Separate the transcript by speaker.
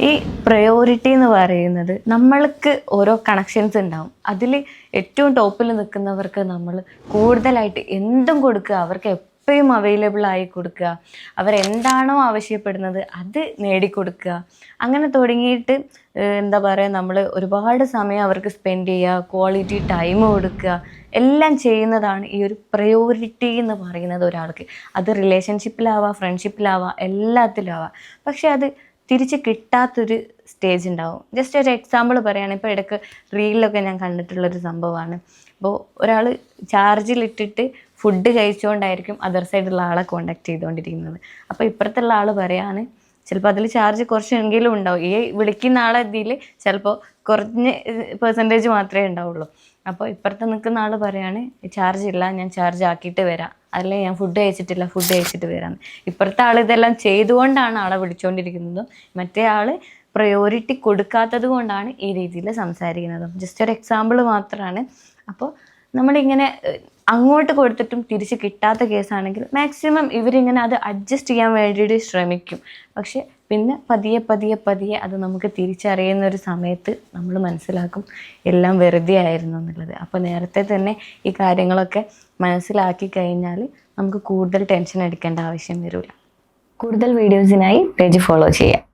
Speaker 1: ഈ പ്രയോറിറ്റി എന്ന് പറയുന്നത് നമ്മൾക്ക് ഓരോ കണക്ഷൻസ് ഉണ്ടാവും. അതിൽ ഏറ്റവും ടോപ്പിൽ നിൽക്കുന്നവർക്ക് നമ്മൾ കൂടുതലായിട്ട് എന്തും കൊടുക്കുക, അവർക്ക് എപ്പോഴും അവൈലബിൾ ആയി കൊടുക്കുക, അവരെന്താണോ ആവശ്യപ്പെടുന്നത് അത് നേടിക്കൊടുക്കുക. അങ്ങനെ തുടങ്ങിയിട്ട് എന്താ പറയുക, നമ്മൾ ഒരുപാട് സമയം അവർക്ക് സ്പെൻഡ് ചെയ്യുക, ക്വാളിറ്റി ടൈം കൊടുക്കുക, എല്ലാം ചെയ്യുന്നതാണ് ഈ ഒരു പ്രയോറിറ്റി എന്ന് പറയുന്നത് ഒരാൾക്ക്. അത് റിലേഷൻഷിപ്പിലാവാം, ഫ്രണ്ട്ഷിപ്പിലാവാം, എല്ലാത്തിലാവാം. പക്ഷെ അത് തിരിച്ച് കിട്ടാത്തൊരു സ്റ്റേജ് ഉണ്ടാവും. ജസ്റ്റ് ഒരു എക്സാമ്പിൾ പറയുകയാണെങ്കിൽ, ഇപ്പോൾ ഇടയ്ക്ക് റീലിലൊക്കെ ഞാൻ കണ്ടിട്ടുള്ളൊരു സംഭവമാണ്. ഇപ്പോൾ ഒരാൾ ചാർജിലിട്ടിട്ട് ഫുഡ് കഴിച്ചുകൊണ്ടായിരിക്കും അതർ സൈഡുള്ള ആളെ കോണ്ടാക്ട് ചെയ്തുകൊണ്ടിരിക്കുന്നത്. അപ്പോൾ ഇപ്പുറത്തുള്ള ആൾ പറയാണ്, ചിലപ്പോൾ അതിൽ ചാർജ് കുറച്ചെങ്കിലും ഉണ്ടാവും, ഈ വിളിക്കുന്ന ആളെ ഇതിൽ ചിലപ്പോൾ കുറഞ്ഞ് പെർസെൻറ്റേജ് മാത്രമേ ഉണ്ടാവുള്ളൂ. അപ്പോൾ ഇപ്പുറത്ത് നിൽക്കുന്ന ആൾ പറയാണ്, ചാർജ് ഇല്ല, ഞാൻ ചാർജ് ആക്കിയിട്ട് വരാം, അല്ലെങ്കിൽ ഞാൻ ഫുഡ് കഴിച്ചിട്ടില്ല, ഫുഡ് കഴിച്ചിട്ട് വരാം. ഇപ്പുറത്തെ ആൾ ഇതെല്ലാം ചെയ്തുകൊണ്ടാണ് ആളെ വിളിച്ചുകൊണ്ടിരിക്കുന്നതും മറ്റേ ആൾ പ്രയോറിറ്റി കൊടുക്കാത്തത് കൊണ്ടാണ് ഈ രീതിയിൽ സംസാരിക്കുന്നതും. ജസ്റ്റ് ഒരു എക്സാമ്പിൾ മാത്രമാണ്. അപ്പോൾ നമ്മളിങ്ങനെ അങ്ങോട്ട് കൊടുത്തിട്ടും തിരിച്ച് കിട്ടാത്ത കേസാണെങ്കിൽ മാക്സിമം ഇവരിങ്ങനെ അത് അഡ്ജസ്റ്റ് ചെയ്യാൻ വേണ്ടിയിട്ട് ശ്രമിക്കും. പക്ഷെ പിന്നെ പതിയെ അത് നമുക്ക് തിരിച്ചറിയുന്ന ഒരു സമയത്ത് നമ്മൾ മനസ്സിലാക്കും എല്ലാം വെറുതെ ആയിരുന്നു എന്നുള്ളത്. അപ്പോൾ നേരത്തെ തന്നെ ഈ കാര്യങ്ങളൊക്കെ മനസ്സിലാക്കി കഴിഞ്ഞാൽ നമുക്ക് കൂടുതൽ ടെൻഷൻ എടുക്കേണ്ട ആവശ്യം വരില്ല. കൂടുതൽ വീഡിയോസിനായി പേജ് ഫോളോ ചെയ്യാം.